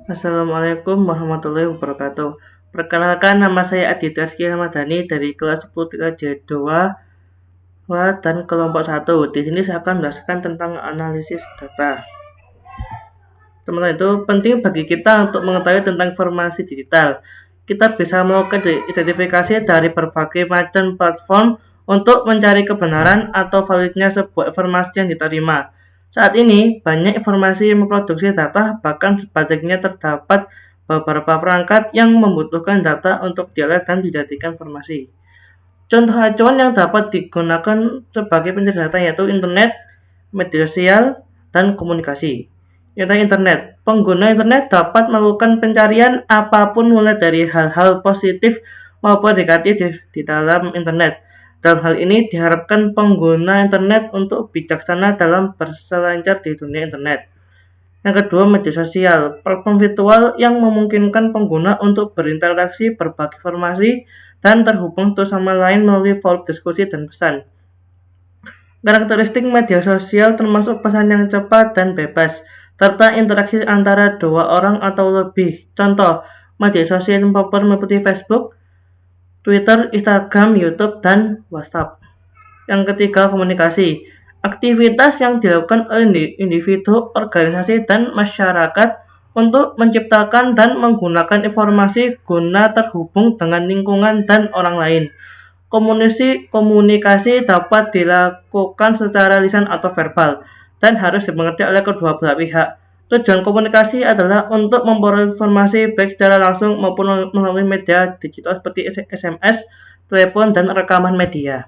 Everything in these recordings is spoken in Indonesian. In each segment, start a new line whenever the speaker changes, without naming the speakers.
Assalamualaikum warahmatullahi wabarakatuh. Perkenalkan, nama saya Aditya Rizky Ramadhani dari kelas 10 J2 dan kelompok 1. Di sini saya akan menjelaskan tentang analisis data. Teman-teman, itu penting bagi kita untuk mengetahui tentang informasi digital. Kita bisa melakukan identifikasi dari berbagai macam platform untuk mencari kebenaran atau validnya sebuah informasi yang diterima. Saat ini, banyak informasi yang memproduksi data, bahkan sebaliknya terdapat beberapa perangkat yang membutuhkan data untuk diolah dan dijadikan informasi. Contoh acuan yang dapat digunakan sebagai pencari data yaitu internet, media sosial, dan komunikasi. Tentang internet, pengguna internet dapat melakukan pencarian apapun mulai dari hal-hal positif maupun negatif di dalam internet. Dalam hal ini diharapkan pengguna internet untuk bijaksana dalam berselancar di dunia internet. Yang kedua, media sosial, platform virtual yang memungkinkan pengguna untuk berinteraksi, berbagi informasi, dan terhubung satu sama lain melalui forum diskusi dan pesan. Karakteristik media sosial termasuk pesan yang cepat dan bebas, serta interaksi antara dua orang atau lebih. Contoh, media sosial yang populer meliputi Facebook, Twitter, Instagram, YouTube, dan WhatsApp. Yang ketiga, komunikasi. Aktivitas yang dilakukan oleh individu, organisasi, dan masyarakat untuk menciptakan dan menggunakan informasi guna terhubung dengan lingkungan dan orang lain. Komunikasi dapat dilakukan secara lisan atau verbal dan harus dimengerti oleh kedua belah pihak. Tujuan komunikasi adalah untuk memperoleh informasi baik secara langsung maupun melalui media digital seperti SMS, telepon, dan rekaman media.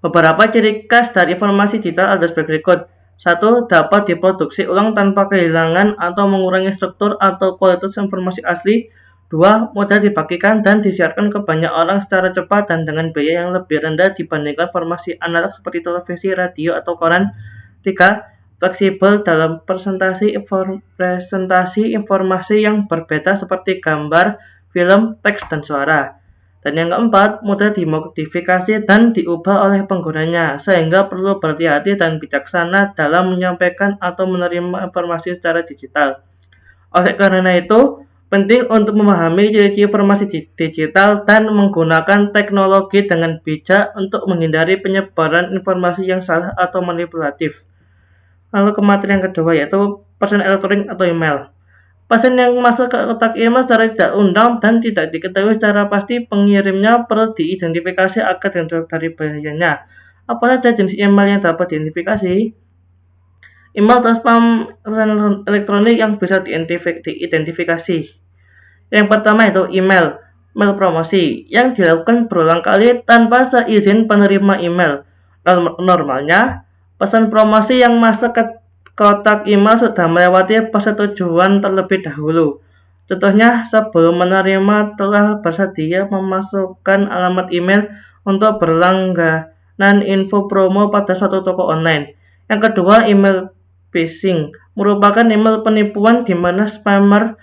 Beberapa ciri khas dari informasi digital adalah sebagai berikut. 1. Dapat diproduksi ulang tanpa kehilangan atau mengurangi struktur atau kualitas informasi asli. 2. Mudah dibagikan dan disiarkan ke banyak orang secara cepat dan dengan biaya yang lebih rendah dibandingkan informasi analog seperti televisi, radio, atau koran. 3. Fleksibel dalam presentasi informasi yang berbeda seperti gambar, film, teks, dan suara. Dan yang keempat, mudah dimodifikasi dan diubah oleh penggunanya, sehingga perlu berhati-hati dan bijaksana dalam menyampaikan atau menerima informasi secara digital. Oleh karena itu, penting untuk memahami ciri-ciri informasi digital dan menggunakan teknologi dengan bijak untuk menghindari penyebaran informasi yang salah atau manipulatif. Lalu ke materi yang kedua yaitu pesan elektronik atau email. Pesan yang masuk ke kotak email secara tidak undang dan tidak diketahui secara pasti pengirimnya perlu diidentifikasi agar terhindar dari bahayanya. Apa saja jenis email yang dapat diidentifikasi? Email atau spam pesan elektronik yang bisa diidentifikasi. Yang pertama itu email promosi yang dilakukan berulang kali tanpa seizin penerima email. Normalnya, pesan promosi yang masuk ke kotak email sudah melewati persetujuan terlebih dahulu. Contohnya, sebelum menerima telah bersedia memasukkan alamat email untuk berlangganan info promo pada suatu toko online. Yang kedua, email phishing merupakan email penipuan di mana spammer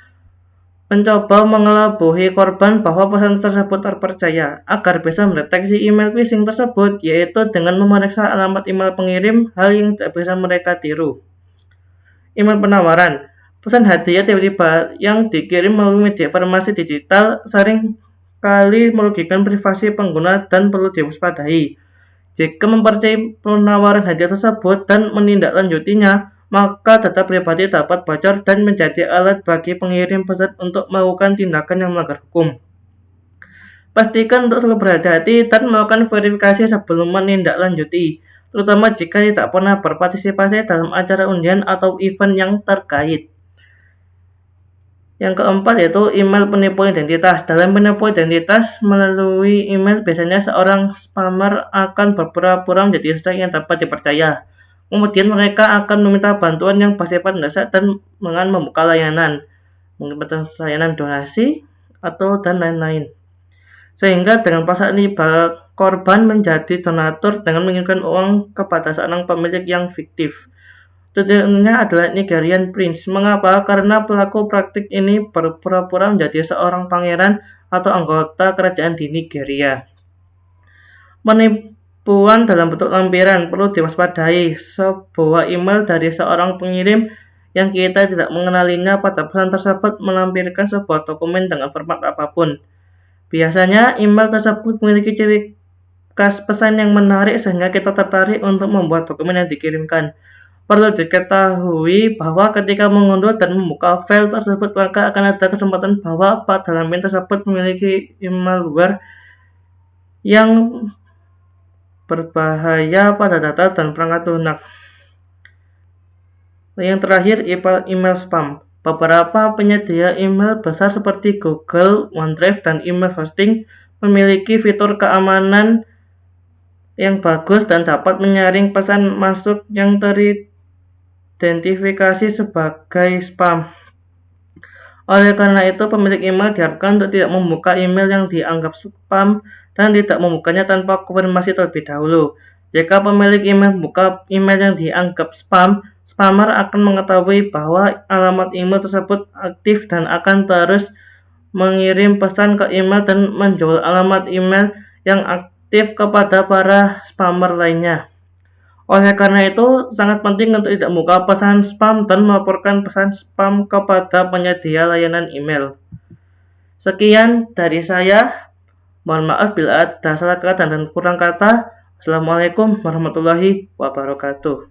mencoba mengelabui korban bahwa pesan tersebut terpercaya. Agar bisa mendeteksi email phishing tersebut, yaitu dengan memeriksa alamat email pengirim, hal yang tidak bisa mereka tiru. Email penawaran, pesan hadiah tiba-tiba yang dikirim melalui media informasi digital sering kali merugikan privasi pengguna dan perlu diwaspadai. Jika mempercayai penawaran hadiah tersebut dan menindaklanjutinya, maka data pribadi dapat bocor dan menjadi alat bagi pengirim pesan untuk melakukan tindakan yang melanggar hukum. Pastikan untuk selalu berhati-hati dan melakukan verifikasi sebelum menindaklanjuti, terutama jika tidak pernah berpartisipasi dalam acara undian atau event yang terkait. Yang keempat yaitu email penipu identitas. Dalam penipu identitas melalui email, biasanya seorang spammer akan berpura-pura menjadi seseorang yang dapat dipercaya. Kemudian mereka akan meminta bantuan yang bersifat mendesak dan dengan membuka layanan donasi atau dan lain-lain. Sehingga dengan pasal ini korban menjadi donatur dengan mengirimkan uang kepada seorang pemilik yang fiktif. Tujuannya adalah Nigerian Prince. Mengapa? Karena pelaku praktik ini berpura-pura menjadi seorang pangeran atau anggota kerajaan di Nigeria. Penipuan dalam bentuk lampiran perlu diwaspadai. Sebuah email dari seorang pengirim yang kita tidak mengenalinya pada pesan tersebut melampirkan sebuah dokumen dengan format apapun. Biasanya email tersebut memiliki ciri khas pesan yang menarik sehingga kita tertarik untuk membuat dokumen yang dikirimkan. Perlu diketahui bahwa ketika mengunduh dan membuka file tersebut maka akan ada kesempatan bahwa pada lampiran tersebut memiliki malware yang berbahaya pada data dan perangkat lunak. Yang terakhir, email spam. Beberapa penyedia email besar seperti Google, OneDrive, dan email hosting memiliki fitur keamanan yang bagus dan dapat menyaring pesan masuk yang teridentifikasi sebagai spam. Oleh karena itu, pemilik email diharapkan untuk tidak membuka email yang dianggap spam dan tidak membukanya tanpa konfirmasi terlebih dahulu. Jika pemilik email membuka email yang dianggap spam, spammer akan mengetahui bahwa alamat email tersebut aktif dan akan terus mengirim pesan ke email dan menjual alamat email yang aktif kepada para spammer lainnya. Oleh karena itu, sangat penting untuk tidak membuka pesan spam dan melaporkan pesan spam kepada penyedia layanan email. Sekian dari saya. Mohon maaf bila ada salah kata dan kurang kata. Assalamualaikum warahmatullahi wabarakatuh.